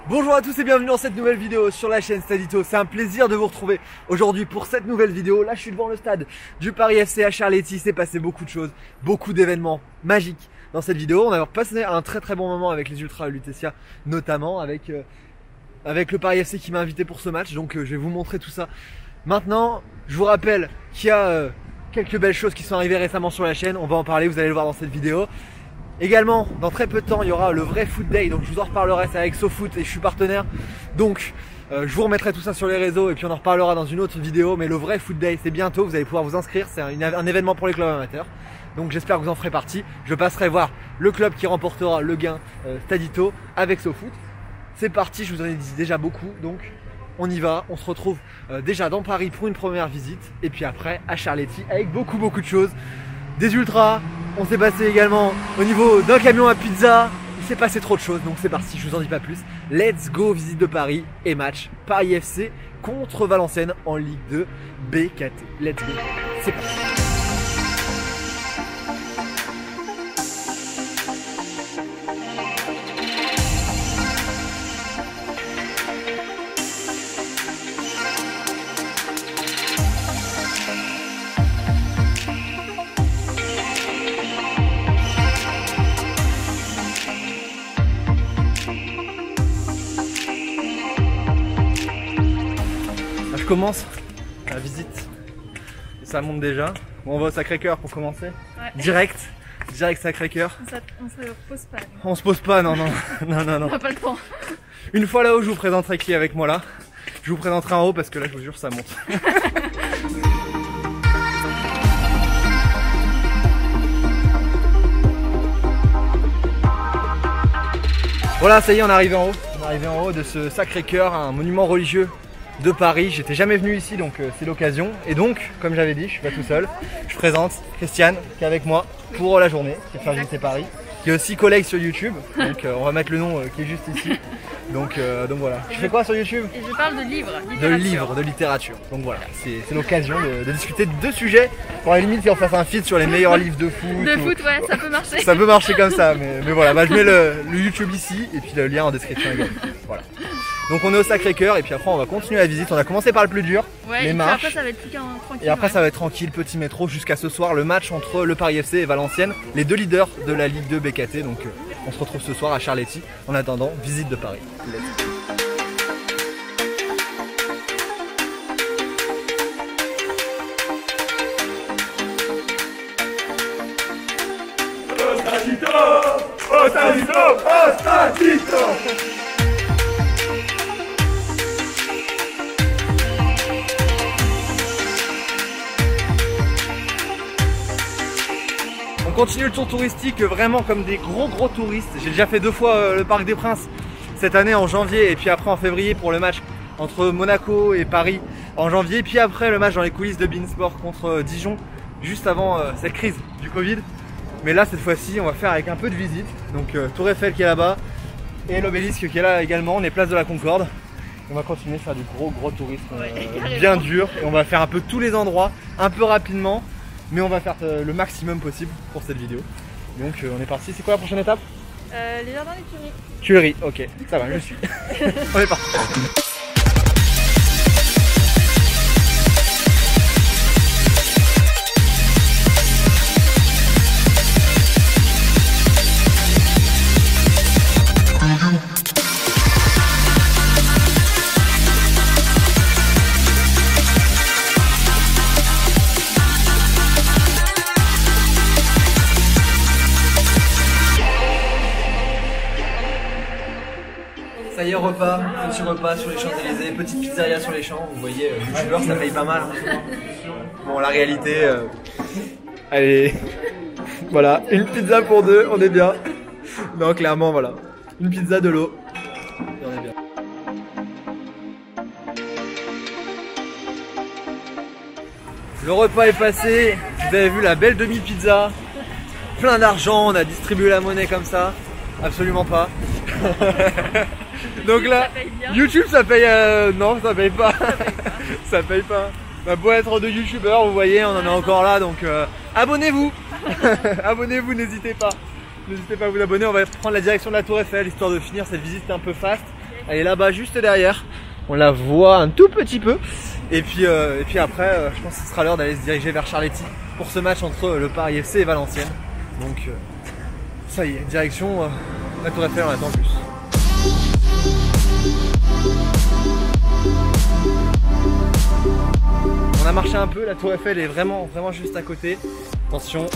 Bonjour à tous et bienvenue dans cette nouvelle vidéo sur la chaîne Stadito. C'est un plaisir de vous retrouver aujourd'hui pour cette nouvelle vidéo. Là je suis devant le stade du Paris FC à Charletti. Il s'est passé beaucoup de choses, beaucoup d'événements magiques dans cette vidéo. On a passé un très bon moment avec les Ultras Lutetia, notamment avec le Paris FC qui m'a invité pour ce match. Donc je vais vous montrer tout ça. Maintenant je vous rappelle qu'il y a quelques belles choses qui sont arrivées récemment sur la chaîne. On va en parler, vous allez le voir dans cette vidéo. Également, dans très peu de temps, il y aura le vrai Foot Day, donc je vous en reparlerai, c'est avec SoFoot et je suis partenaire. Donc, je vous remettrai tout ça sur les réseaux et puis on en reparlera dans une autre vidéo. Mais le vrai Foot Day, c'est bientôt, vous allez pouvoir vous inscrire, c'est un événement pour les clubs amateurs. Donc j'espère que vous en ferez partie. Je passerai voir le club qui remportera le gain Stadito avec SoFoot. C'est parti, je vous en ai dit déjà beaucoup, donc on y va. On se retrouve déjà dans Paris pour une première visite et puis après à Charletti avec beaucoup de choses. Des ultras, on s'est passé également au niveau d'un camion à pizza, il s'est passé trop de choses, donc c'est parti, je vous en dis pas plus. Let's go, visite de Paris et match Paris FC contre Valenciennes en Ligue 2 BKT. Let's go, c'est parti. Commence la visite, ça monte déjà. Bon, on va au Sacré-Cœur pour commencer. Ouais. Direct Sacré-Cœur. On se pose pas. On se pose pas, non. On n'a pas le temps. Une fois là-haut, je vous présenterai qui est avec moi là. Je vous présenterai en haut parce que là, je vous jure, ça monte. Voilà, ça y est, on est arrivé en haut. On est arrivé en haut de ce Sacré-Cœur, un monument religieux de Paris. J'étais jamais venu ici, donc c'est l'occasion. Et donc, comme j'avais dit, je suis pas tout seul. Je présente Christiane qui est avec moi pour la journée, qui va faire visiter Paris, qui est aussi collègue sur YouTube. Donc on va mettre le nom qui est juste ici. Donc voilà. Tu fais quoi sur YouTube? Et je parle de livres. De littérature. Donc voilà, c'est l'occasion de discuter de deux sujets. Pour la limite, si on fasse un feed sur les meilleurs livres de foot. De foot, ouais, ça peut marcher. Ça peut marcher comme ça, mais voilà. Bah, je mets le YouTube ici et puis le lien en description également. Voilà. Donc on est au Sacré-Cœur et puis après on va continuer la visite. On a commencé par le plus dur, ouais, les marches. Après ça va être plus tranquille. Et après ça va être tranquille, petit métro jusqu'à ce soir, le match entre le Paris FC et Valenciennes, les deux leaders de la Ligue 2 BKT. Donc on se retrouve ce soir à Charletti. En attendant, visite de Paris. On continue le tour touristique vraiment comme des gros touristes. J'ai déjà fait 2 fois le Parc des Princes cette année en janvier et puis après en février pour le match entre Monaco et Paris en janvier. Et puis après le match dans les coulisses de Beansport contre Dijon juste avant cette crise du Covid. Mais là cette fois-ci on va faire avec un peu de visite. Donc Tour Eiffel qui est là-bas et l'obélisque qui est là également. On est place de la Concorde. On va continuer à faire du gros tourisme bien dur. Et on va faire un peu tous les endroits un peu rapidement. Mais on va faire le maximum possible pour cette vidéo. Donc on est parti. C'est quoi la prochaine étape? Les jardins des Tuileries, Tuileries. ok, ça va, je suis. On est parti. Ça y est, petit repas sur les Champs-Élysées, petite pizzeria sur les champs, vous voyez, youtubeur ça paye pas mal. Bon, la réalité, allez, voilà, une pizza pour 2, on est bien. Non, clairement, voilà, une pizza, de l'eau, et on est bien. Le repas est passé, vous avez vu la belle demi-pizza, plein d'argent, on a distribué la monnaie comme ça, absolument pas. Donc là, YouTube ça paye, non ça paye pas, ça paye pas. Bah, beau être de youtubeurs, vous voyez, on en est encore là, donc abonnez-vous. Abonnez-vous, n'hésitez pas. N'hésitez pas à vous abonner, on va prendre la direction de la Tour Eiffel, histoire de finir cette visite un peu fast. Elle est là-bas juste derrière. On la voit un tout petit peu. Et puis après, je pense que ce sera l'heure d'aller se diriger vers Charletti pour ce match entre le Paris FC et Valenciennes. Donc ça y est, direction la Tour Eiffel, on attend plus. On a marché un peu, la Tour Eiffel est vraiment juste à côté. Attention.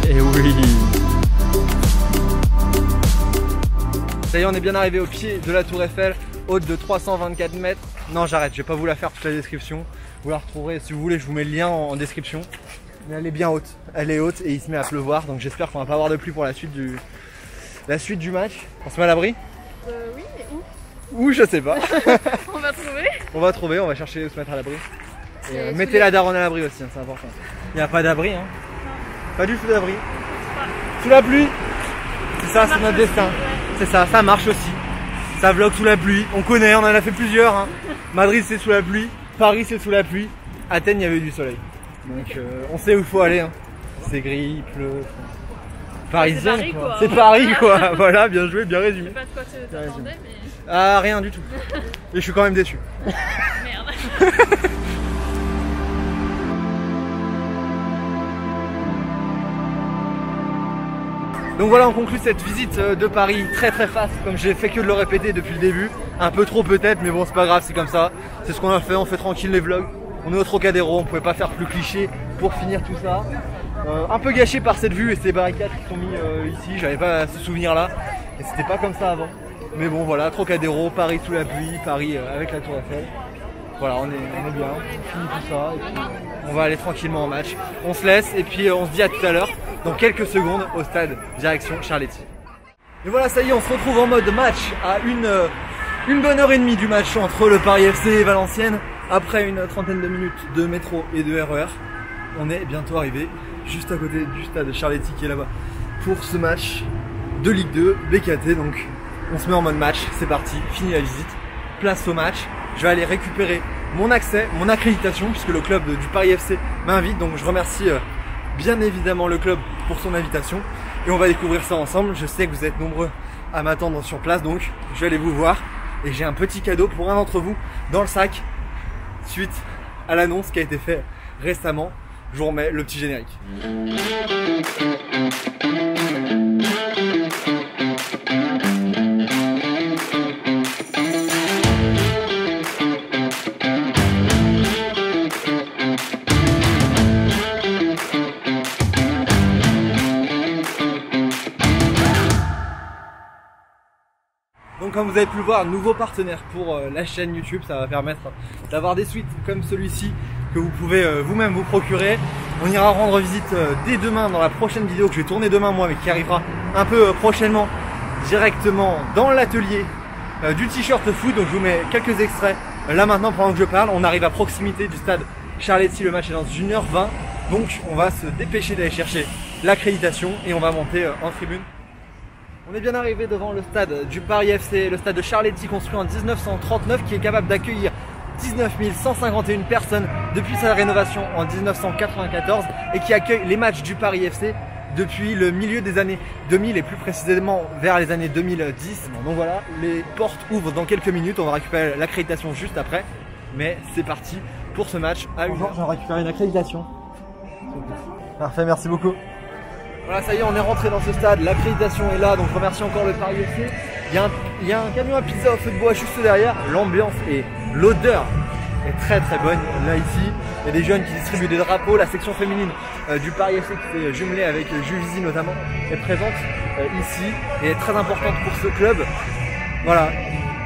Et oui. Ça y est, on est bien arrivé au pied de la Tour Eiffel, haute de 324 mètres. Non, j'arrête, je vais pas vous la faire toute la description. Vous la retrouverez si vous voulez, je vous mets le lien en description. Mais elle est bien haute, elle est haute et il se met à pleuvoir, donc j'espère qu'on va pas avoir de pluie pour la suite du match. On se met à l'abri? Oui, mais où? Où, je sais pas. On va trouver. On va trouver, on va chercher où se mettre à l'abri. Et Et mettez la daronne à l'abri aussi, hein, c'est important. Il n'y a pas d'abri, hein. Pas du tout d'abri. Sous la pluie. C'est ça, c'est notre destin. Ouais. C'est ça, ça marche aussi. Ça vlog sous la pluie. On connaît, on en a fait plusieurs. Hein. Madrid c'est sous la pluie, Paris c'est sous la pluie. Athènes il y avait du soleil. Donc on sait où il faut aller. Hein. C'est gris, il pleut. Parisien, c'est Paris, quoi. C'est Paris quoi. Voilà, bien joué, bien résumé. Je sais pas de quoi tu t'attendais, mais Ah, rien du tout. Et je suis quand même déçu. merde. Donc voilà, on conclut cette visite de Paris très fast, comme j'ai fait que de le répéter depuis le début. Un peu trop peut-être, mais bon c'est pas grave, c'est comme ça. C'est ce qu'on a fait, on fait tranquille les vlogs. On est au Trocadéro, on pouvait pas faire plus cliché pour finir tout ça. Un peu gâché par cette vue et ces barricades qui sont mis ici, j'avais pas ce souvenir là. Et c'était pas comme ça avant. Mais bon voilà, Trocadéro, Paris sous la pluie, Paris avec la Tour Eiffel. Voilà, on est bien, on finit tout ça et puis on va aller tranquillement en match. On se laisse et puis on se dit à tout à l'heure, dans quelques secondes, au stade direction Charletti. Et voilà, ça y est, on se retrouve en mode match à une bonne heure et demie du match entre le Paris FC et Valenciennes. Après une trentaine de minutes de métro et de RER, on est bientôt arrivé juste à côté du stade Charletti qui est là-bas pour ce match de Ligue 2 BKT. Donc on se met en mode match, c'est parti, fini la visite, place au match. Je vais aller récupérer mon accès, mon accréditation puisque le club du Paris FC m'invite. Donc je remercie bien évidemment le club pour son invitation et on va découvrir ça ensemble. Je sais que vous êtes nombreux à m'attendre sur place, donc je vais aller vous voir et j'ai un petit cadeau pour un d'entre vous dans le sac suite à l'annonce qui a été faite récemment. Je vous remets le petit générique. Donc comme vous avez pu le voir, nouveau partenaire pour la chaîne YouTube, ça va permettre d'avoir des suites comme celui-ci que vous pouvez vous-même vous procurer. On ira rendre visite dès demain dans la prochaine vidéo que je vais tourner demain moi mais qui arrivera un peu prochainement directement dans l'atelier du t-shirt foot. Donc je vous mets quelques extraits là maintenant pendant que je parle. On arrive à proximité du stade Charletti, le match est dans 1h20. Donc on va se dépêcher d'aller chercher l'accréditation et on va monter en tribune. On est bien arrivé devant le stade du Paris FC, le stade de Charletti construit en 1939 qui est capable d'accueillir 19 151 personnes depuis sa rénovation en 1994 et qui accueille les matchs du Paris FC depuis le milieu des années 2000 et plus précisément vers les années 2010. Donc voilà, les portes ouvrent dans quelques minutes, on va récupérer l'accréditation juste après. Mais c'est parti pour ce match à 1h. Je vais récupérer une accréditation. Parfait, merci beaucoup. Voilà, ça y est, on est rentré dans ce stade, l'accréditation est là, donc je remercie encore le Paris FC. Il y a un camion à pizza au feu de bois juste derrière, l'ambiance et l'odeur est très bonne là ici. Il y a des jeunes qui distribuent des drapeaux, la section féminine du Paris FC qui s'est jumelée avec Juvisy notamment est présente ici et est très importante pour ce club. Voilà,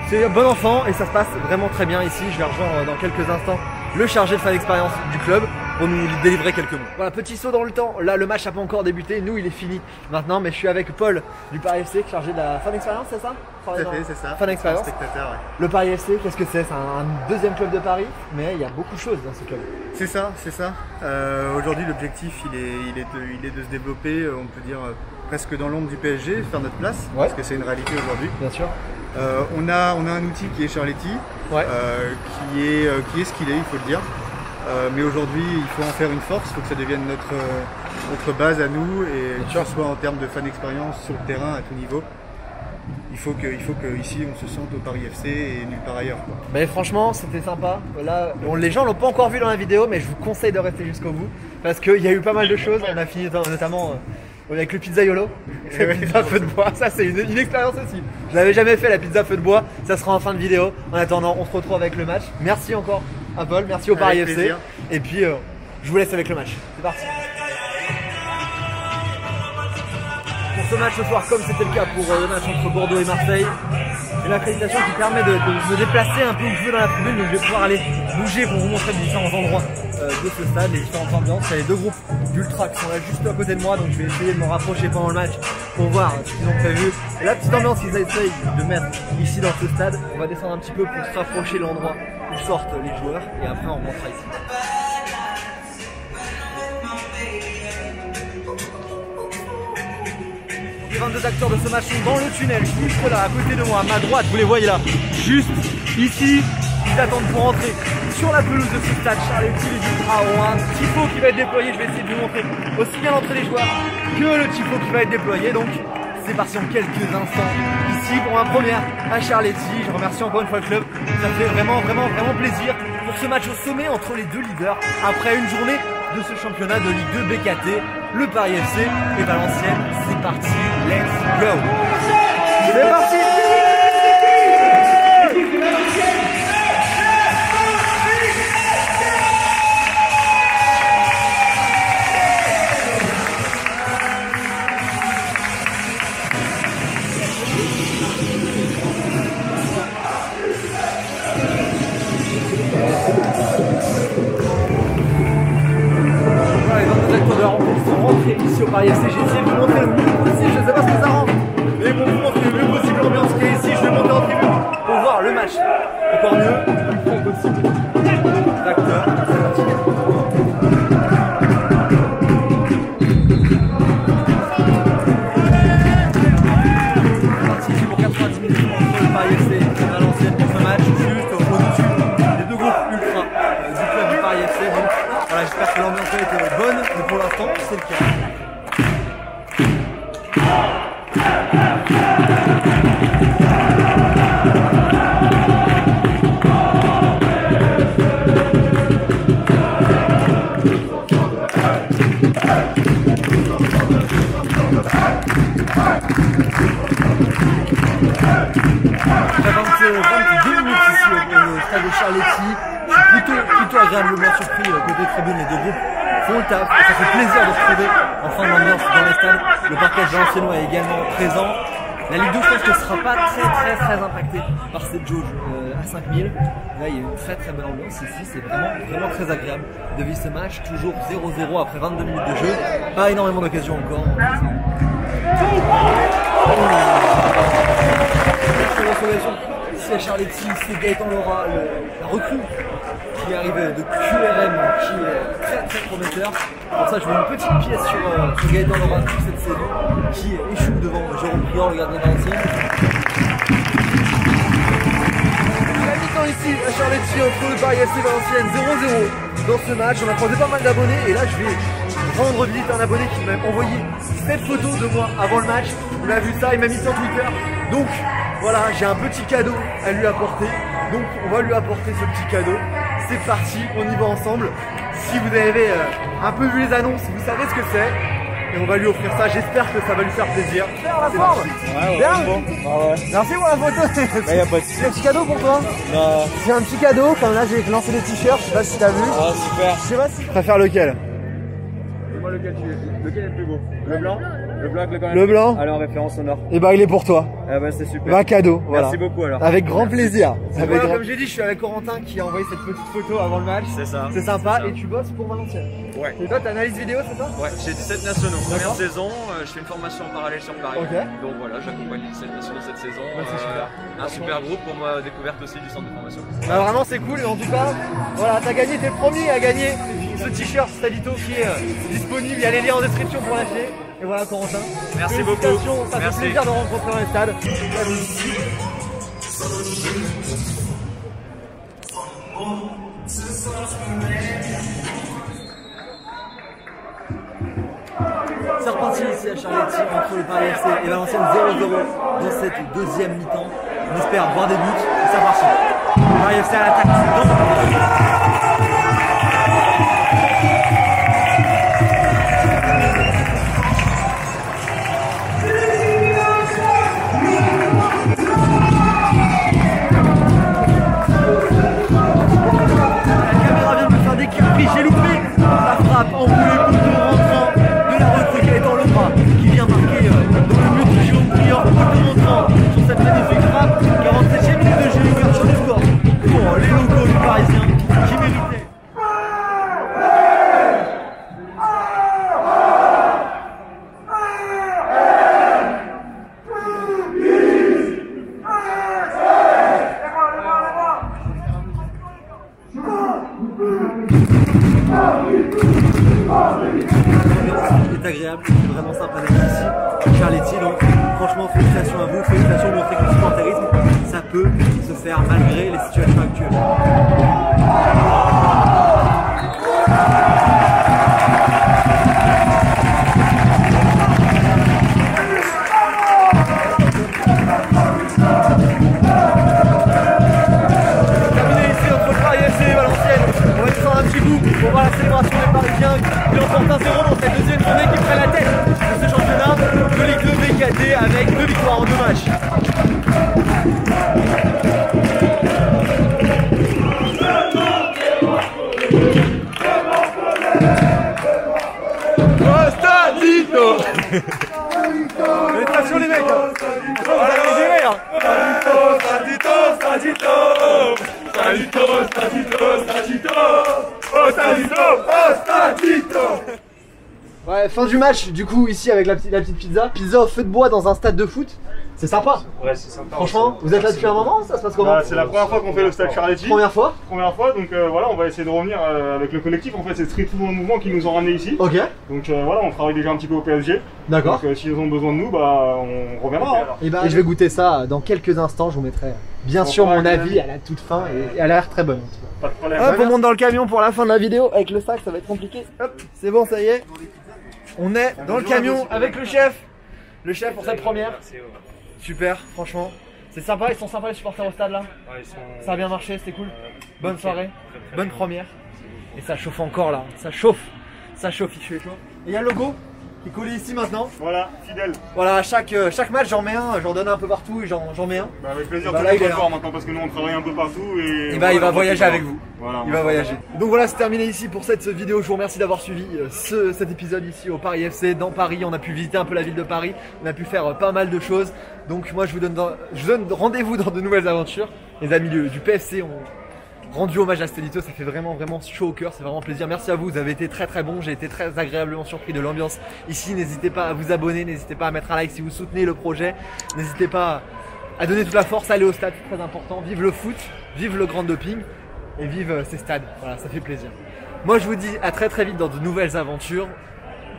c'est un bon enfant et ça se passe vraiment très bien ici. Je vais rejoindre dans quelques instants le chargé de fan expérience du club pour nous délivrer quelques mots. Voilà, petit saut dans le temps. Là, le match n'a pas encore débuté. Nous, il est fini maintenant. Mais je suis avec Paul du Paris FC, chargé de la fan expérience, c'est ça? Tout à fait, c'est ça. Fan expérience. Spectateur, ouais. Le Paris FC, qu'est-ce que c'est? C'est un deuxième club de Paris, mais il y a beaucoup de choses dans ce club. C'est ça, c'est ça. Aujourd'hui, l'objectif, il est de se développer, on peut dire, presque dans l'ombre du PSG, faire notre place, Ouais. parce que c'est une réalité aujourd'hui. Bien sûr. On a un outil qui est Charletti, Ouais. qui est ce qu'il est, il faut le dire. Mais aujourd'hui, il faut en faire une force, il faut que ça devienne notre base à nous, et Bien que sûr. ce soit en termes de fan expérience sur le terrain à tout niveau. il faut que ici on se sente au Paris FC et nulle part ailleurs, quoi. Mais franchement, c'était sympa. Là, les gens l'ont pas encore vu dans la vidéo, mais je vous conseille de rester jusqu'au bout parce qu'il y a eu pas mal de choses. On a fini notamment avec le pizzaiolo, la pizza feu de bois. Ça, c'est une expérience aussi. Je l'avais jamais fait, la pizza feu de bois. Ça sera en fin de vidéo. En attendant, on se retrouve avec le match. Merci encore à Paul, merci au Paris FC. Plaisir. Et puis, je vous laisse avec le match. C'est parti. Pour ce match ce soir, comme c'était le cas pour le match entre Bordeaux et Marseille, j'ai l'accréditation qui permet de me déplacer un peu où je veux dans la tribune, donc je vais pouvoir aller bouger pour vous montrer les différents endroits de ce stade, les différentes ambiances. Il y a les deux groupes d'ultra qui sont là juste à côté de moi, donc je vais essayer de me rapprocher pendant le match pour voir ce qu'ils ont prévu. Et la petite ambiance qu'ils essayent de mettre ici dans ce stade, on va descendre un petit peu pour se rapprocher de l'endroit où sortent les joueurs et après on rentrera ici. 22 acteurs de ce match sont dans le tunnel, juste là, à côté de moi, à ma droite, vous les voyez là, juste ici, ils attendent pour entrer sur la pelouse de ce stade. Charletti, les ultras ont un tifo qui va être déployé, je vais essayer de vous montrer aussi bien l'entrée des joueurs que le tifo qui va être déployé, donc c'est parti en quelques instants ici pour ma première à Charletti. Je remercie encore une fois le club, ça fait vraiment plaisir pour ce match au sommet entre les deux leaders après une journée de ce championnat de Ligue 2 BKT, le Paris FC et Valenciennes. C'est parti, let's go. C'est parti. Ici au Paris FC, j'ai essayé de vous montrer le mieux possible, je ne sais pas ce que ça rend, mais pour vous montrer le mieux possible l'ambiance qu'il y a ici, je vais monter en tribune pour voir le match encore mieux, le plus près possible. D'acteurs, c'est parti. C'est parti ici pour 90 minutes entre le Paris FC et Valenciennes pour ce match, juste au-dessus des deux groupes ultra du club du Paris FC. Donc voilà, j'espère que l'ambiance a été bonne, mais pour l'instant c'est le cas. Après 22 minutes ici au stade de Charletti, je suis plutôt agréablement surpris côté tribune, les deux groupes font le taf, et ça fait plaisir de se trouver enfin l'ambiance dans les stades. Le parquage valenciennois est également présent. La Ligue 2, je pense que ne sera pas très impactée par cette jauge à 5000. Là, il y a une très bonne ambiance ici, c'est vraiment très agréable de vivre ce match. Toujours 0-0 après 22 minutes de jeu, pas énormément d'occasions encore. Ici à Charletti, c'est Gaëtan Laura, la recrue qui arrive de QRM, qui est très prometteur. Pour ça, je mets une petite pièce sur Gaëtan Laura toute cette saison, qui échoue devant Jérôme Priant, le gardien de Valenciennes. La mi-temps ici à Charletti entre le Paris FC et Valenciennes, 0-0 dans ce match. On a croisé pas mal d'abonnés et là je vais rendre visite à un abonné qui m'a envoyé cette photo de moi avant le match. On a vu ça, il m'a mis sur Twitter. Donc voilà, j'ai un petit cadeau à lui apporter. Donc on va lui apporter ce petit cadeau. C'est parti, on y va ensemble. Si vous avez un peu vu les annonces, vous savez ce que c'est. Et on va lui offrir ça, j'espère que ça va lui faire plaisir. C'est parti. Ouais, bien. Bon. Ah ouais. Merci pour la photo. Bah, y a pas de souci. C'est un petit cadeau pour toi. Non. C'est un petit cadeau, comme là j'ai lancé des t-shirts, je sais pas si t'as vu. Ah super. Je sais pas si tu préfères lequel. Dis-moi lequel est le plus beau. Le blanc. Le blanc avec le Le blanc. Allez, en référence au nord. Et bah il est pour toi. Ah bah c'est super. Bah cadeau, voilà. Merci beaucoup alors. Avec grand plaisir. Voilà, Comme j'ai dit, je suis avec Corentin qui a envoyé cette petite photo avant le match. C'est ça. C'est sympa. C'est ça. Et tu bosses pour Valenciennes. Ouais. Et toi, t'analyses vidéo, c'est ça? Ouais, j'ai 17 nationaux. Première D'accord. saison, je fais une formation en parallèle sur Paris. Ok. Donc voilà, j'accompagne les 17 nationaux cette saison. Bah, c'est super. Un super groupe pour ma découverte aussi du centre de formation. Bah, vraiment, c'est cool. Et en tout cas, voilà, t'as gagné, t'es le premier à gagner ce t-shirt Stadito qui est disponible. Il y a les liens en description pour l'acheter. Et voilà, Corentin. Merci Félicitations, beaucoup. Ça Merci. fait plaisir de rencontrer dans les stades. C'est reparti ici ici à Charletti entre le Paris FC et Valenciennes 0-0 dans cette deuxième mi-temps. On espère voir des buts et ça marche. Le Paris FC à l'attaque. J'ai loupé la frappe enroulée pour le rentrant de la recrue qui est dans le bras, qui vient marquer dans le but de Jérôme Briand, le rentrant sur cette magnifique frappe. 47e minute de jeu, ouverture du score pour les locaux du Parisien qui méritaient. C'est agréable, c'est vraiment sympa d'être ici, Charletti, donc franchement félicitations à vous, félicitations de montrer que le supporterisme, ça peut se faire malgré les situations actuelles. Terminé ici entre le Paris FC et Valenciennes, on va descendre un petit bout pour voir la célébration des Parisiens qui l'emportent 1-0 dans cette deuxième journée qui prend la tête de ce championnat de Ligue 2 VKT avec 2 victoires en 2 matchs. Attention les mecs, on va les gérer hein. Ouais, fin du match du coup ici avec la petite pizza. Pizza au feu de bois dans un stade de foot. C'est sympa. Ouais, c'est sympa. Franchement, vous êtes là depuis un moment, ça se passe comment? C'est la première fois qu'on fait le stade Charletti. Première fois, Donc voilà, on va essayer de revenir avec le collectif. En fait, c'est Street Football Mouvement qui nous ont ramenés ici. ok, Donc voilà, on travaille déjà un petit peu au PSG. d'accord. Donc s'ils ont besoin de nous, bah on reviendra. Hein. Et je vais goûter ça dans quelques instants, je vous mettrai bien sûr mon avis à la toute fin et elle a l'air très bonne. Pas de problème. Hop, on monte dans le camion pour la fin de la vidéo avec le sac, ça va être compliqué. Hop, c'est bon, ça y est. On est dans le camion avec le chef. Le chef pour cette première. Super, franchement. C'est sympa, ils sont sympas les supporters au stade là. Ça a bien marché, c'était cool. Bonne soirée, bonne première. Et ça chauffe encore là, ça chauffe, il fait chaud. Et il y a le logo qui est collé ici maintenant. Voilà, fidèle. Voilà, chaque match j'en mets un, j'en donne un peu partout et j'en mets un. Bah, avec plaisir, Bah, tout là, le il est monde là. fort maintenant parce que nous on travaille un peu partout et Bah il va voyager avec vous. Voilà, Il va voyager. Donc voilà, c'est terminé ici pour cette vidéo. Je vous remercie d'avoir suivi cet épisode ici au Paris FC, dans Paris. On a pu visiter un peu la ville de Paris, on a pu faire pas mal de choses. Donc moi je vous donne rendez-vous dans de nouvelles aventures. Les amis du PFC ont rendu hommage à Stélito, ça fait vraiment chaud au cœur, c'est vraiment un plaisir. Merci à vous, vous avez été très bons, j'ai été très agréablement surpris de l'ambiance ici. N'hésitez pas à vous abonner, n'hésitez pas à mettre un like si vous soutenez le projet. N'hésitez pas à donner toute la force, à aller au stade, c'est très important. Vive le foot, vive le grand doping et vive ces stades, voilà, ça fait plaisir. Moi je vous dis à très vite dans de nouvelles aventures.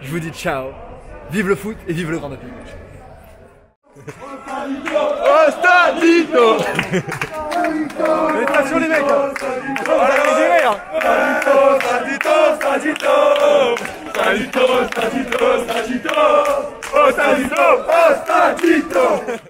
Je vous dis ciao, vive le foot et vive le grand doping. Oh, Stadito. Attention les mecs, on va les gérer hein. Stadito.